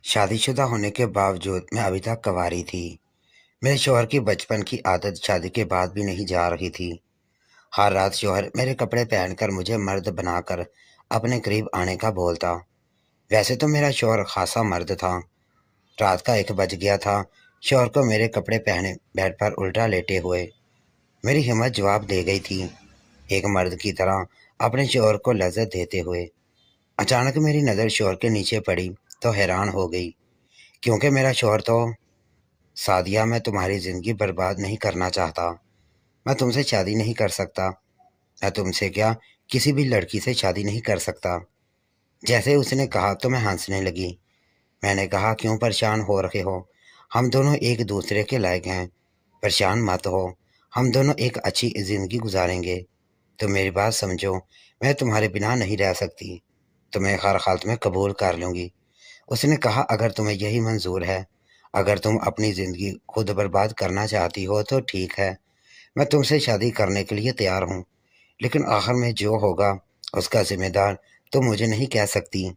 شادی شدہ ہونے کے باوجود میں ابھی تک کنواری تھی۔ میرے شوہر کی بچپن کی عادت شادی کے بعد بھی نہیں جا رہی تھی۔ ہر رات شوہر میرے کپڑے پہن کر مجھے مرد بنا کر اپنے قریب آنے کا بولتا۔ ویسے تو میرا شوہر خاصا مرد تھا۔ رات کا 1 بج گیا تھا، شوہر کو میرے کپڑے پہنے بیڈ پر الٹا لیٹے ہوئے۔ میری ہمت جواب دے گئی تھی، ایک مرد کی طرح اپنے شوہر کو لذت دیتے ہوئے۔ اچانک میری نظر شوہر کے نیچے پڑی تو حیران ہو گئی، کیونکہ میرا شوہر تو سعدیہ میں تمہاری زندگی برباد نہیں کرنا چاہتا۔ میں تم سے شادی نہیں کر سکتا۔ میں تم سے کیا، کسی بھی لڑکی سے شادی نہیں کر سکتا۔ جیسے اس نے کہا تو میں ہنسنے لگی۔ میں نے کہا، کیوں پریشان ہو رہے ہو؟ ہم دونوں ایک دوسرے کے لائق ہیں، پریشان مت ہو، ہم دونوں ایک اچھی زندگی گزاریں گے۔ تم میری بات سمجھو، میں تمہارے بنا نہیں رہ سکتی، تمہیں ہر حالت میں قبول کر لوں گی۔ اس نے کہا، اگر تمہیں یہی منظور ہے، اگر تم اپنی زندگی خود برباد کرنا چاہتی ہو تو ٹھیک ہے، میں تم سے شادی کرنے کے لیے تیار ہوں، لیکن آخر میں جو ہوگا اس کا ذمہ دار تم مجھے نہیں کہہ سکتی،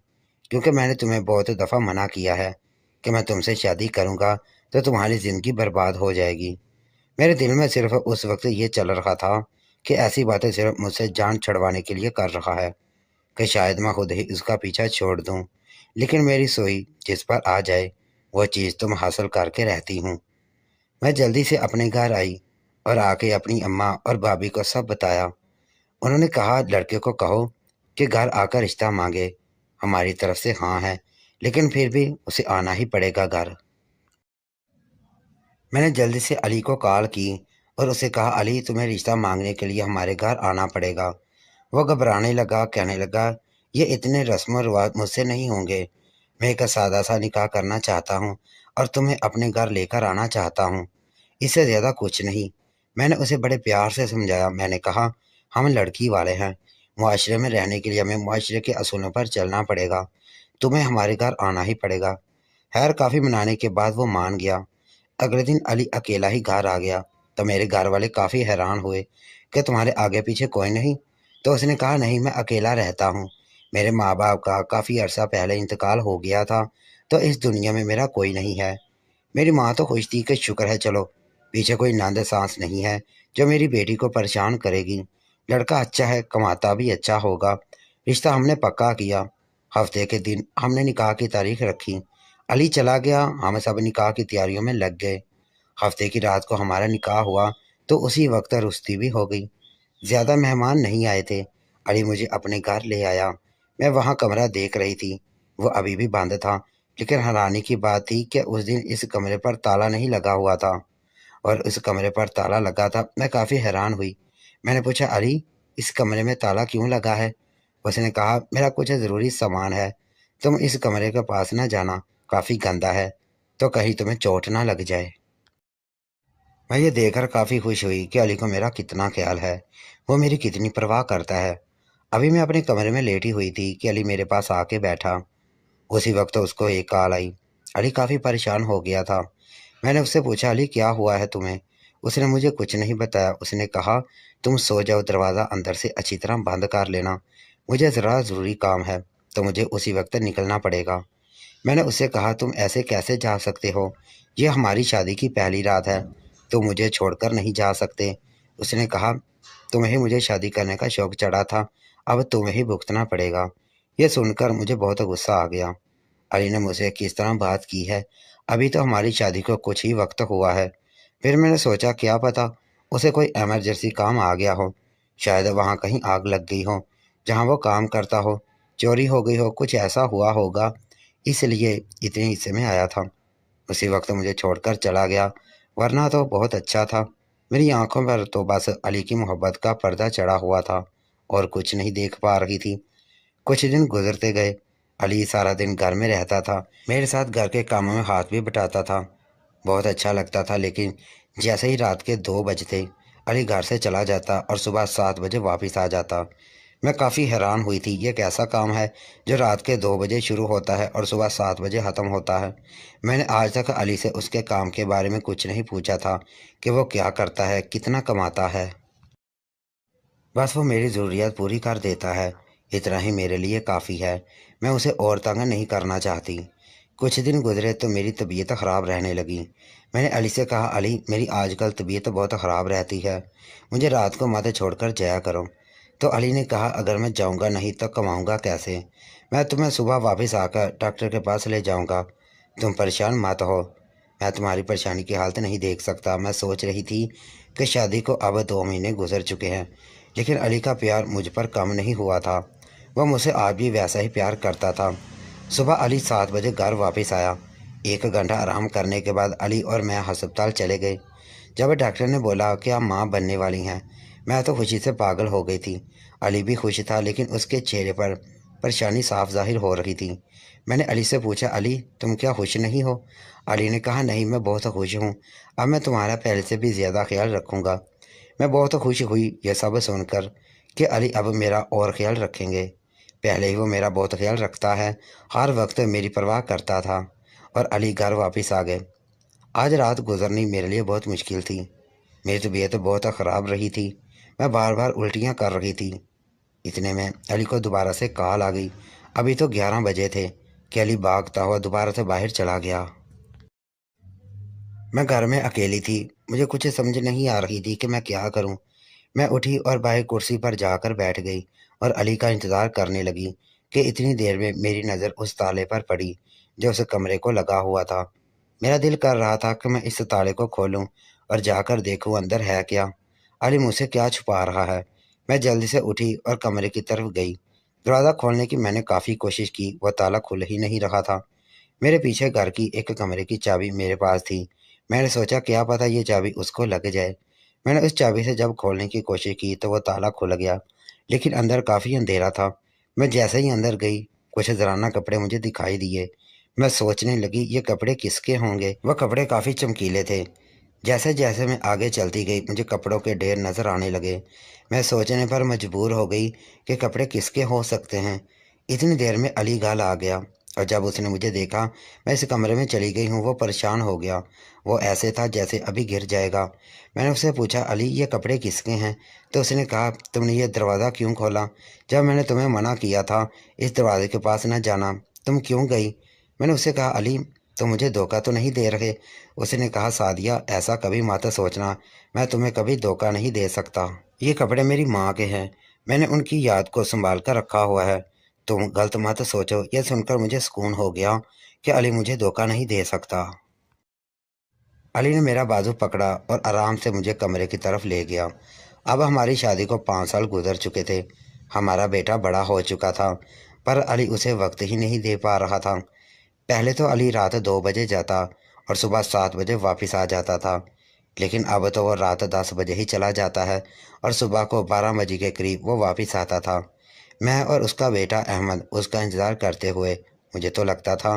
کیونکہ میں نے تمہیں بہت دفعہ منع کیا ہے کہ میں تم سے شادی کروں گا تو تمہاری زندگی برباد ہو جائے گی۔ میرے دل میں صرف اس وقت یہ چل رہا تھا کہ ایسی باتیں صرف مجھ سے جان چھڑوانے کے لیے کر رہا ہے، کہ شاید میں خود ہی اس کا پیچھا چھوڑ دوں، لیکن میری سوئی جس پر آ جائے وہ چیز تم حاصل کر کے رہتی ہوں۔ میں جلدی سے اپنے گھر آئی اور آ کے اپنی اماں اور بھابھی کو سب بتایا۔ انہوں نے کہا، لڑکے کو کہو کہ گھر آ کر رشتہ مانگے، ہماری طرف سے ہاں ہے، لیکن پھر بھی اسے آنا ہی پڑے گا گھر۔ میں نے جلدی سے علی کو کال کی اور اسے کہا، علی تمہیں رشتہ مانگنے کے لیے ہمارے گھر آنا پڑے گا۔ وہ گھبرانے لگا، کہنے لگا، یہ اتنے رسم و رواج مجھ سے نہیں ہوں گے، میں ایک سادہ سا نکاح کرنا چاہتا ہوں اور تمہیں اپنے گھر لے کر آنا چاہتا ہوں، اس سے زیادہ کچھ نہیں۔ میں نے اسے بڑے پیار سے سمجھایا۔ میں نے کہا، ہم لڑکی والے ہیں، معاشرے میں رہنے کے لیے ہمیں معاشرے کے اصولوں پر چلنا پڑے گا، تمہیں ہمارے گھر آنا ہی پڑے گا۔ خیر کافی منانے کے بعد وہ مان گیا۔ اگلے دن علی اکیلا ہی گھر آ گیا تو میرے گھر والے کافی حیران ہوئے کہ تمہارے آگے پیچھے کوئی نہیں؟ تو اس نے کہا، نہیں، میں اکیلا رہتا ہوں، میرے ماں باپ کا کافی عرصہ پہلے انتقال ہو گیا تھا تو اس دنیا میں میرا کوئی نہیں ہے۔ میری ماں تو خوش تھی کہ شکر ہے، چلو پیچھے کوئی نند سانس نہیں ہے جو میری بیٹی کو پریشان کرے گی، لڑکا اچھا ہے، کماتا بھی اچھا ہوگا۔ رشتہ ہم نے پکا کیا، ہفتے کے دن ہم نے نکاح کی تاریخ رکھی، علی چلا گیا، ہم سب نکاح کی تیاریوں میں لگ گئے۔ ہفتے کی رات کو ہمارا نکاح ہوا تو اسی وقت رخصتی بھی ہو گئی۔ زیادہ مہمان نہیں آئے تھے، علی مجھے اپنے گھر لے آیا۔ میں وہاں کمرہ دیکھ رہی تھی، وہ ابھی بھی بند تھا، لیکن حیرانی کی بات تھی کہ اس دن اس کمرے پر تالا نہیں لگا ہوا تھا، اور اس کمرے پر تالا لگا تھا۔ میں کافی حیران ہوئی۔ میں نے پوچھا، علی اس کمرے میں تالا کیوں لگا ہے؟ اس نے کہا، میرا کچھ ضروری سامان ہے، تم اس کمرے کے پاس نہ جانا، کافی گندا ہے، تو کہیں تمہیں چوٹ نہ لگ جائے۔ میں یہ دیکھ کر کافی خوش ہوئی کہ علی کو میرا کتنا خیال ہے، وہ میری کتنی پرواہ کرتا ہے۔ ابھی میں اپنے کمرے میں لیٹی ہوئی تھی کہ علی میرے پاس آ کے بیٹھا۔ اسی وقت اس کو ایک کال آئی۔ علی کافی پریشان ہو گیا تھا۔ میں نے اس سے پوچھا، علی کیا ہوا ہے تمہیں؟ اس نے مجھے کچھ نہیں بتایا۔ اس نے کہا، تم سو جاؤ، دروازہ اندر سے اچھی طرح بند کر لینا، مجھے ذرا ضروری کام ہے تو مجھے اسی وقت نکلنا پڑے گا۔ میں نے اس سے کہا، تم ایسے کیسے جا سکتے ہو؟ یہ ہماری شادی کی پہلی رات ہے، تم مجھے چھوڑ کر نہیں جا سکتے۔ اس نے کہا، تمہیں مجھے شادی کرنے کا شوق چڑھا تھا، اب تمہیں ہی بھگتنا پڑے گا۔ یہ سن کر مجھے بہت غصہ آ گیا۔ علی نے مجھ سے کس طرح بات کی ہے؟ ابھی تو ہماری شادی کو کچھ ہی وقت ہوا ہے۔ پھر میں نے سوچا، کیا پتہ اسے کوئی ایمرجنسی کام آ گیا ہو، شاید وہاں کہیں آگ لگ گئی ہو جہاں وہ کام کرتا ہو، چوری ہو گئی ہو، کچھ ایسا ہوا ہوگا، اس لیے اتنے حصے میں آیا تھا، اسی وقت مجھے چھوڑ کر چلا گیا، ورنہ تو بہت اچھا تھا۔ میری آنکھوں پر تو بس علی کی محبت کا پردہ چڑھا ہوا تھا اور کچھ نہیں دیکھ پا رہی تھی۔ کچھ دن گزرتے گئے، علی سارا دن گھر میں رہتا تھا، میرے ساتھ گھر کے کاموں میں ہاتھ بھی بٹاتا تھا، بہت اچھا لگتا تھا، لیکن جیسے ہی رات کے 2 بجتے علی گھر سے چلا جاتا اور صبح 7 بجے واپس آ جاتا۔ میں کافی حیران ہوئی تھی، یہ کیسا کام ہے جو رات کے 2 بجے شروع ہوتا ہے اور صبح 7 بجے ختم ہوتا ہے؟ میں نے آج تک علی سے اس کے کام کے بارے میں کچھ نہیں پوچھا تھا کہ وہ کیا کرتا ہے، کتنا کماتا ہے، بس وہ میری ضروریات پوری کر دیتا ہے، اتنا ہی میرے لیے کافی ہے، میں اسے اور تنگ نہیں کرنا چاہتی۔ کچھ دن گزرے تو میری طبیعت خراب رہنے لگی۔ میں نے علی سے کہا، علی میری آج کل طبیعت بہت خراب رہتی ہے، مجھے رات کو مت چھوڑ کر جایا کرو۔ تو علی نے کہا، اگر میں جاؤں گا نہیں تو کماؤں گا کیسے؟ میں تمہیں صبح واپس آ کر ڈاکٹر کے پاس لے جاؤں گا، تم پریشان مت ہو۔ میں تمہاری پریشانی کی حالت نہیں دیکھ سکتا۔ میں سوچ رہی تھی کہ شادی کو اب 2 مہینے گزر چکے ہیں، لیکن علی کا پیار مجھ پر کم نہیں ہوا تھا، وہ مجھ سے آج بھی ویسا ہی پیار کرتا تھا۔ صبح علی 7 بجے گھر واپس آیا۔ 1 گھنٹہ آرام کرنے کے بعد علی اور میں ہسپتال چلے گئے۔ جب ڈاکٹر نے بولا کہ آپ ماں بننے والی ہیں، میں تو خوشی سے پاگل ہو گئی تھی۔ علی بھی خوش تھا، لیکن اس کے چہرے پر پریشانی صاف ظاہر ہو رہی تھی۔ میں نے علی سے پوچھا، علی تم کیا خوش نہیں ہو؟ علی نے کہا، نہیں میں بہت خوش ہوں، اب میں تمہارا پہلے سے بھی زیادہ خیال رکھوں گا۔ میں بہت خوش ہوئی یہ سب سن کر کہ علی اب میرا اور خیال رکھیں گے۔ پہلے ہی وہ میرا بہت خیال رکھتا ہے، ہر وقت میری پرواہ کرتا تھا۔ اور علی گھر واپس آ گئے۔ آج رات گزرنی میرے لیے بہت مشکل تھی۔ میری طبیعت بہت خراب رہی تھی، میں بار بار الٹیاں کر رہی تھی۔ اتنے میں علی کو دوبارہ سے کال آ گئی۔ ابھی تو 11 بجے تھے کہ علی بھاگتا ہوا دوبارہ سے باہر چلا گیا۔ میں گھر میں اکیلی تھی، مجھے کچھ سمجھ نہیں آ رہی تھی کہ میں کیا کروں۔ میں اٹھی اور باہر کرسی پر جا کر بیٹھ گئی اور علی کا انتظار کرنے لگی کہ اتنی دیر میں میری نظر اس تالے پر پڑی جو اس کمرے کو لگا ہوا تھا۔ میرا دل کر رہا تھا کہ میں اس تالے کو کھولوں اور جا کر دیکھوں اندر ہے کیا، علی مجھ سے کیا چھپا رہا ہے۔ میں جلدی سے اٹھی اور کمرے کی طرف گئی۔ دروازہ کھولنے کی میں نے کافی کوشش کی، وہ تالا کھل ہی نہیں رہا تھا۔ میرے پیچھے گھر کی ایک کمرے کی چابی میرے پاس تھی۔ میں نے سوچا کیا پتہ یہ چابی اس کو لگ جائے۔ میں نے اس چابی سے جب کھولنے کی کوشش کی تو وہ تالا کھل گیا، لیکن اندر کافی اندھیرا تھا۔ میں جیسے ہی اندر گئی، کچھ زنانہ کپڑے مجھے دکھائی دیے۔ میں سوچنے لگی یہ کپڑے کس کے ہوں گے۔ وہ کپڑے کافی چمکیلے تھے۔ جیسے جیسے میں آگے چلتی گئی مجھے کپڑوں کے ڈھیر نظر آنے لگے۔ میں سوچنے پر مجبور ہو گئی کہ کپڑے کس کے ہو سکتے ہیں۔ اتنی دیر میں علی گھر آ گیا، اور جب اس نے مجھے دیکھا میں اس کمرے میں چلی گئی ہوں، وہ پریشان ہو گیا۔ وہ ایسے تھا جیسے ابھی گر جائے گا۔ میں نے اس سے پوچھا، علی یہ کپڑے کس کے ہیں؟ تو اس نے کہا، تم نے یہ دروازہ کیوں کھولا؟ جب میں نے تمہیں منع کیا تھا اس دروازے کے پاس نہ جانا، تم کیوں گئی؟ میں نے اس سے کہا، علی تم مجھے دھوکہ تو نہیں دے رہے؟ اس نے کہا، سعدیہ ایسا کبھی مت سوچنا، میں تمہیں کبھی دھوکہ نہیں دے سکتا۔ یہ کپڑے میری ماں کے ہیں، میں نے ان کی یاد کو سنبھال کر رکھا ہوا ہے، تم غلط مت سوچو۔ یہ سن کر مجھے سکون ہو گیا کہ علی مجھے دھوکہ نہیں دے سکتا۔ علی نے میرا بازو پکڑا اور آرام سے مجھے کمرے کی طرف لے گیا۔ اب ہماری شادی کو 5 سال گزر چکے تھے۔ ہمارا بیٹا بڑا ہو چکا تھا، پر علی اسے وقت ہی نہیں دے پا رہا تھا۔ پہلے تو علی رات 2 بجے جاتا اور صبح 7 بجے واپس آ جاتا تھا، لیکن اب تو وہ رات 10 بجے ہی چلا جاتا ہے اور صبح کو 12 بجے کے قریب وہ واپس آتا تھا۔ میں اور اس کا بیٹا احمد اس کا انتظار کرتے ہوئے، مجھے تو لگتا تھا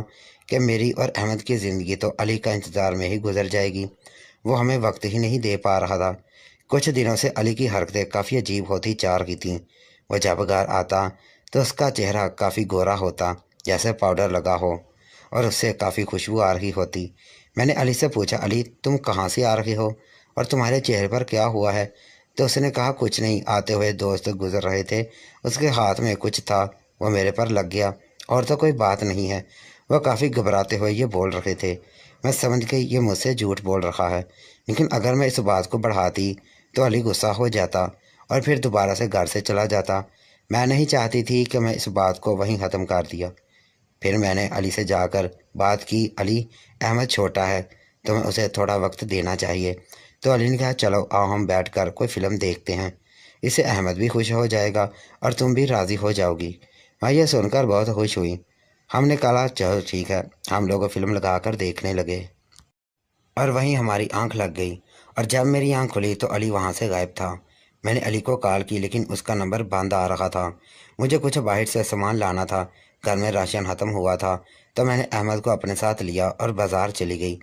کہ میری اور احمد کی زندگی تو علی کا انتظار میں ہی گزر جائے گی، وہ ہمیں وقت ہی نہیں دے پا رہا تھا۔ کچھ دنوں سے علی کی حرکتیں کافی عجیب ہوتی جا رہی تھیں۔ وہ جب گھر آتا تو اس کا چہرہ کافی گورا ہوتا، جیسے پاؤڈر لگا ہو، اور اس سے کافی خوشبو آ رہی ہوتی۔ میں نے علی سے پوچھا، علی تم کہاں سے آ رہے ہو اور تمہارے چہرے پر کیا ہوا ہے؟ تو اس نے کہا، کچھ نہیں، آتے ہوئے دوست گزر رہے تھے، اس کے ہاتھ میں کچھ تھا، وہ میرے پر لگ گیا، اور تو کوئی بات نہیں ہے۔ وہ کافی گھبراتے ہوئے یہ بول رہے تھے۔ میں سمجھ گئی یہ مجھ سے جھوٹ بول رہا ہے، لیکن اگر میں اس بات کو بڑھاتی تو علی غصہ ہو جاتا اور پھر دوبارہ سے گھر سے چلا جاتا۔ میں نہیں چاہتی تھی کہ میں اس بات کو وہیں ختم کر دیا۔ پھر میں نے علی سے جا کر بات کی، علی احمد چھوٹا ہے، تمہیں اسے تھوڑا وقت دینا چاہیے۔ تو علی نے کہا، چلو آؤ ہم بیٹھ کر کوئی فلم دیکھتے ہیں، اس سے احمد بھی خوش ہو جائے گا اور تم بھی راضی ہو جاؤ گی۔ میں یہ سن کر بہت خوش ہوئی۔ ہم نے کہا، چلو ٹھیک ہے۔ ہم لوگ فلم لگا کر دیکھنے لگے اور وہیں ہماری آنکھ لگ گئی، اور جب میری آنکھ کھلی تو علی وہاں سے غائب تھا۔ میں نے علی کو کال کی، لیکن اس کا نمبر بند آ رہا تھا۔ مجھے کچھ باہر سے سامان لانا تھا، گھر میں راشن ختم ہوا تھا، تو میں نے احمد کو اپنے ساتھ لیا اور بازار چلی گئی۔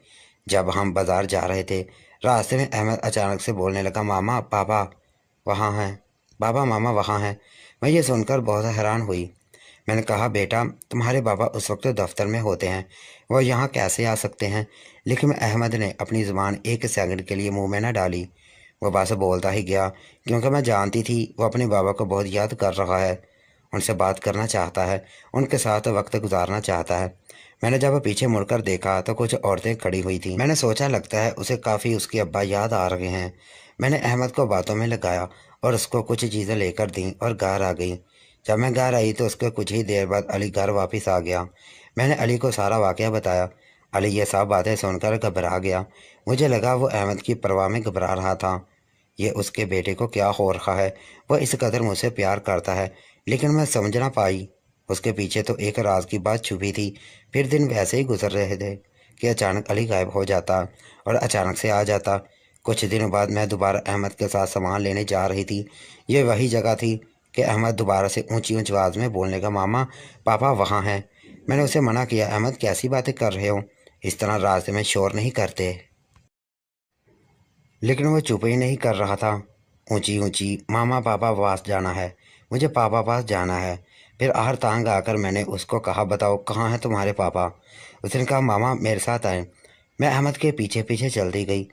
جب ہم بازار جا رہے تھے، راستے میں احمد اچانک سے بولنے لگا، ماما پاپا وہاں ہیں، بابا ماما وہاں ہیں۔ میں یہ سن کر بہت حیران ہوئی۔ میں نے کہا، بیٹا تمہارے بابا اس وقت دفتر میں ہوتے ہیں، وہ یہاں کیسے آ سکتے ہیں؟ لیکن احمد نے اپنی زبان ایک سیکنڈ کے لیے منہ میں نہ ڈالی، وہ بس بولتا ہی گیا، کیونکہ میں جانتی تھی وہ اپنے بابا کو بہت یاد کر رہا ہے، ان سے بات کرنا چاہتا ہے، ان کے ساتھ وقت گزارنا چاہتا ہے۔ میں نے جب پیچھے مڑ کر دیکھا تو کچھ عورتیں کھڑی ہوئی تھیں۔ میں نے سوچا لگتا ہے اسے کافی اس کے ابا یاد آ رہے ہیں۔ میں نے احمد کو باتوں میں لگایا اور اس کو کچھ چیزیں لے کر دیں اور گھر آ گئی۔ جب میں گھر آئی تو اس کے کچھ ہی دیر بعد علی گھر واپس آ گیا۔ میں نے علی کو سارا واقعہ بتایا۔ علی یہ سب باتیں سن کر گھبرا گیا۔ مجھے لگا وہ احمد کی پرواہ میں گھبرا رہا تھا۔ یہ اس کے بیٹے کو کیا ہو رہا ہے؟ وہ اس قدر مجھ سے پیار کرتا ہے، لیکن میں سمجھ نہ پائی۔ اس کے پیچھے تو ایک راز کی بات چھپی تھی۔ پھر دن ویسے ہی گزر رہے تھے کہ اچانک علی غائب ہو جاتا اور اچانک سے آ جاتا۔ کچھ دنوں بعد میں دوبارہ احمد کے ساتھ سامان لینے جا رہی تھی۔ یہ وہی جگہ تھی کہ احمد دوبارہ سے اونچی اونچی آواز میں بولنے کا، ماما پاپا وہاں ہیں۔ میں نے اسے منع کیا، احمد کیسی باتیں کر رہے ہو، اس طرح راستے میں شور نہیں کرتے۔ لیکن وہ چپ ہی نہیں کر رہا تھا۔ اونچی اونچی، ماما پاپا پاس جانا ہے، مجھے پاپا پاس جانا ہے۔ پھر آہر تانگ آ کر میں نے اس کو کہا، بتاؤ کہاں ہیں تمہارے پاپا؟ اس نے کہا، ماما میرے ساتھ آئیں۔ میں احمد کے پیچھے پیچھے چلتی گئی۔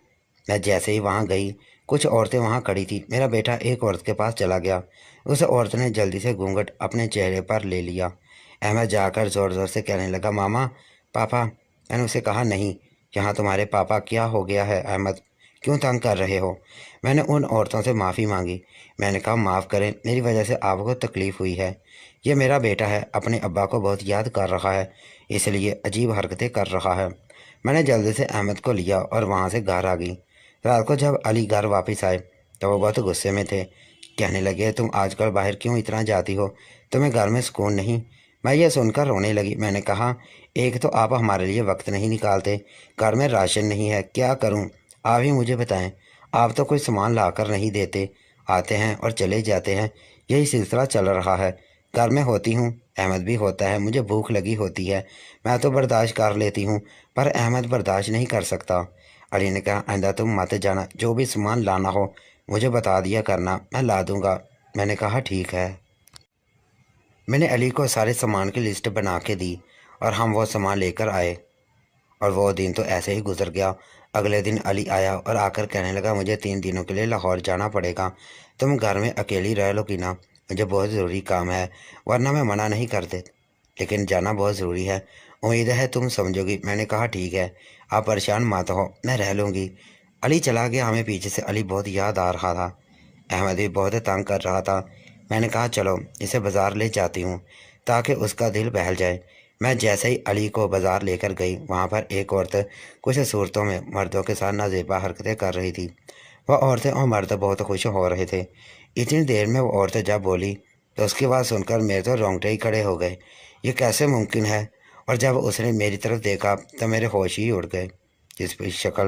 میں جیسے ہی وہاں گئی، کچھ عورتیں وہاں کھڑی تھیں۔ میرا بیٹا ایک عورت کے پاس چلا گیا۔ اس عورت نے جلدی سے گھونگھٹ اپنے چہرے پر لے لیا۔ احمد جا کر زور زور سے کہنے لگا، ماما پاپا۔ میں نے اسے کہا، نہیں، یہاں تمہارے پاپا کیا ہو گیا ہے احمد، کیوں تنگ کر رہے ہو؟ میں نے ان عورتوں سے معافی مانگی۔ میں نے کہا، معاف کریں، میری وجہ سے آپ کو تکلیف ہوئی ہے۔ یہ میرا بیٹا ہے، اپنے ابا کو بہت یاد کر رہا ہے، اس لیے عجیب حرکتیں کر رہا ہے۔ میں نے جلدی سے احمد کو لیا اور وہاں سے گھر آ گئی۔ رات کو جب علی گھر واپس آئے تو وہ بہت غصے میں تھے۔ کہنے لگے، تم آج کل باہر کیوں اتنا جاتی ہو؟ تمہیں گھر میں سکون نہیں؟ میں یہ سن کر رونے لگی۔ میں نے کہا، ایک تو آپ ہمارے لیے وقت نہیں نکالتے، گھر میں راشن نہیں ہے، کیا کروں؟ آپ ہی مجھے بتائیں۔ آپ تو کوئی سامان لا کر نہیں دیتے، آتے ہیں اور چلے جاتے ہیں، یہی سلسلہ چل رہا ہے۔ گھر میں ہوتی ہوں، احمد بھی ہوتا ہے، مجھے بھوک لگی ہوتی ہے، میں تو برداشت کر لیتی ہوں، پر احمد برداشت نہیں کر سکتا۔ علی نے کہا، آئندہ تم مت جانا، جو بھی سامان لانا ہو مجھے بتا دیا کرنا، میں لا دوں گا۔ میں نے کہا، ٹھیک ہے۔ میں نے علی کو سارے سامان کی لسٹ بنا کے دی اور ہم وہ سامان لے کر آئے، اور وہ دن تو ایسے ہی گزر گیا۔ اگلے دن علی آیا اور آ کر کہنے لگا، مجھے 3 دنوں کے لیے لاہور جانا پڑے گا، تم گھر میں اکیلی رہ لو گی نا؟ مجھے بہت ضروری کام ہے، ورنہ میں منع نہیں کرتے، لیکن جانا بہت ضروری ہے، امید ہے تم سمجھو گی۔ میں نے کہا، ٹھیک ہے، آپ پریشان مت ہو، میں رہ لوں گی۔ علی چلا گیا، ہمیں پیچھے سے علی بہت یاد آ رہا تھا۔ احمد بھی بہت تنگ کر رہا تھا۔ میں نے کہا، چلو اسے بازار لے جاتی ہوں تاکہ اس کا دل بہل جائے۔ میں جیسے ہی علی کو بازار لے کر گئی، وہاں پر ایک عورت کچھ صورتوں میں مردوں کے ساتھ نازیبا حرکتیں کر رہی تھی۔ وہ عورتیں اور مرد بہت خوش ہو رہے تھے۔ اتنی دیر میں وہ عورت جب بولی تو اس کی بات سن کر میرے تو رونگٹے ہی کھڑے ہو گئے، یہ کیسے ممکن ہے؟ اور جب اس نے میری طرف دیکھا تو میرے ہوش ہی اڑ گئے۔ جس کی شکل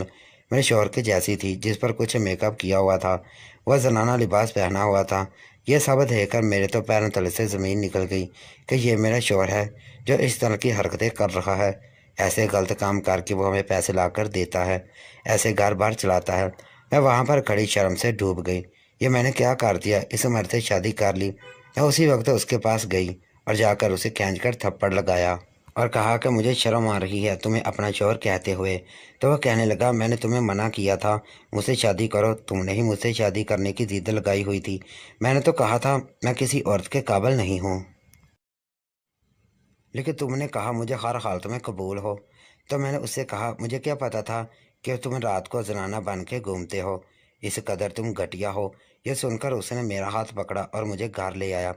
میرے شوہر کی جیسی تھی، جس پر کچھ میک اپ کیا ہوا تھا، وہ زنانہ لباس پہنا ہوا تھا، یہ سب دیکھ کر میرے تو پیروں تلے سے زمین نکل گئی کہ یہ میرا شوہر ہے جو اس طرح کی حرکتیں کر رہا ہے۔ ایسے غلط کام کر کے وہ ہمیں پیسے لا کر دیتا ہے، ایسے گھر بار چلاتا ہے۔ میں وہاں پر کھڑی شرم سے ڈوب گئی، یہ میں نے کیا کر دیا؟ اس مرد سے شادی کر لی۔ میں اسی وقت اس کے پاس گئی اور جا کر اسے کھینچ کر تھپڑ لگایا اور کہا کہ مجھے شرم آ رہی ہے تمہیں اپنا شوہر کہتے ہوئے۔ تو وہ کہنے لگا، میں نے تمہیں منع کیا تھا مجھ سے شادی کرو، تم نے ہی مجھ سے شادی کرنے کی ضد لگائی ہوئی تھی۔ میں نے تو کہا تھا میں کسی عورت کے قابل نہیں ہوں، لیکن تم نے کہا مجھے ہر حالت میں قبول ہو۔ تو میں نے اس سے کہا، مجھے کیا پتا تھا کہ تم رات کو زنانہ بن کے گھومتے ہو، اس قدر تم گھٹیا ہو۔ یہ سن کر اس نے میرا ہاتھ پکڑا اور مجھے گھر لے آیا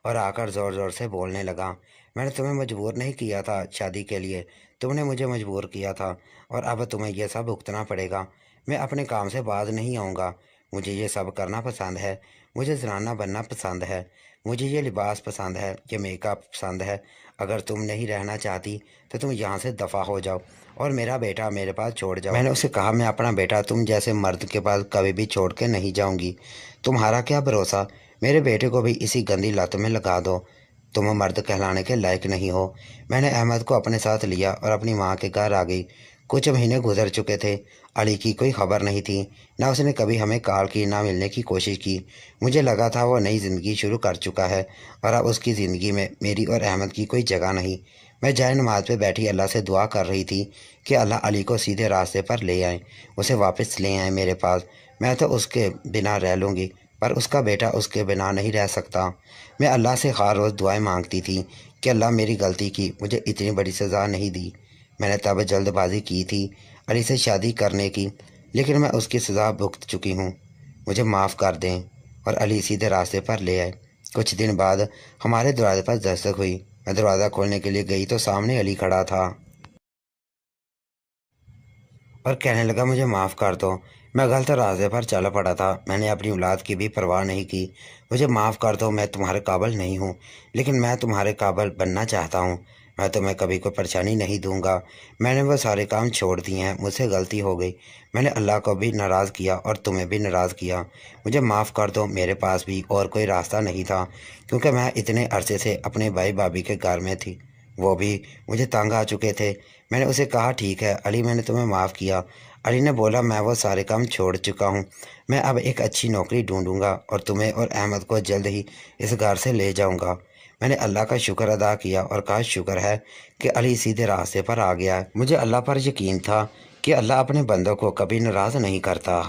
اور آ کر زور زور سے بولنے لگا، میں نے تمہیں مجبور نہیں کیا تھا شادی کے لیے، تم نے مجھے مجبور کیا تھا، اور اب تمہیں یہ سب بھگتنا پڑے گا۔ میں اپنے کام سے باز نہیں آؤں گا، مجھے یہ سب کرنا پسند ہے، مجھے زنانہ بننا پسند ہے، مجھے یہ لباس پسند ہے، یہ میک اپ پسند ہے۔ اگر تم نہیں رہنا چاہتی تو تم یہاں سے دفع ہو جاؤ اور میرا بیٹا میرے پاس چھوڑ جاؤ۔ میں نے اسے کہا، میں اپنا بیٹا تم جیسے مرد کے پاس کبھی بھی چھوڑ کے نہیں جاؤں گی، تمہارا کیا بھروسہ، میرے بیٹے کو بھی اسی گندی لت میں لگا دو، تم مرد کہلانے کے لائق نہیں ہو۔ میں نے احمد کو اپنے ساتھ لیا اور اپنی ماں کے گھر آ گئی۔ کچھ مہینے گزر چکے تھے، علی کی کوئی خبر نہیں تھی، نہ اس نے کبھی ہمیں کال کی، نہ ملنے کی کوشش کی۔ مجھے لگا تھا وہ نئی زندگی شروع کر چکا ہے اور اب اس کی زندگی میں میری اور احمد کی کوئی جگہ نہیں۔ میں جائے نماز پہ بیٹھی اللہ سے دعا کر رہی تھی کہ اللہ علی کو سیدھے راستے پر لے آئیں، اسے واپس لے آئیں میرے پاس۔ میں تو اس کے بنا رہ لوں گی، پر اس کا بیٹا اس کے بنا نہیں رہ سکتا۔ میں اللہ سے ہر روز دعائیں مانگتی تھی کہ اللہ میری غلطی کی مجھے اتنی بڑی سزا نہیں دی۔ میں نے تب جلد بازی کی تھی علی سے شادی کرنے کی، لیکن میں اس کی سزا بھگت چکی ہوں، مجھے معاف کر دیں۔ اور علی سیدھے راستے پر لے آئے۔ کچھ دن بعد ہمارے دروازے پر دستک ہوئی۔ میں دروازہ کھولنے کے لیے گئی تو سامنے علی کھڑا تھا اور کہنے لگا مجھے معاف کر دو، میں غلط راستے پر چل پڑا تھا، میں نے اپنی اولاد کی بھی پرواہ نہیں کی، مجھے معاف کر دو، میں تمہارے قابل نہیں ہوں، لیکن میں تمہارے قابل بننا چاہتا ہوں، میں تمہیں کبھی کوئی پریشانی نہیں دوں گا، میں نے وہ سارے کام چھوڑ دیے ہیں، مجھ سے غلطی ہو گئی، میں نے اللہ کو بھی ناراض کیا اور تمہیں بھی ناراض کیا، مجھے معاف کر دو۔ میرے پاس بھی اور کوئی راستہ نہیں تھا، کیونکہ میں اتنے عرصے سے اپنے بھائی بھابھی کے گھر میں تھی، وہ بھی مجھے تنگ آ چکے تھے۔ میں نے اسے کہا ٹھیک ہے علی، میں نے تمہیں معاف کیا۔ علی نے بولا میں وہ سارے کام چھوڑ چکا ہوں، میں اب ایک اچھی نوکری ڈھونڈوں گا اور تمہیں اور احمد کو جلد ہی اس گھر سے لے جاؤں گا۔ میں نے اللہ کا شکر ادا کیا اور کہا شکر ہے کہ علی سیدھے راستے پر آ گیا ہے۔ مجھے اللہ پر یقین تھا کہ اللہ اپنے بندوں کو کبھی ناراض نہیں کرتا۔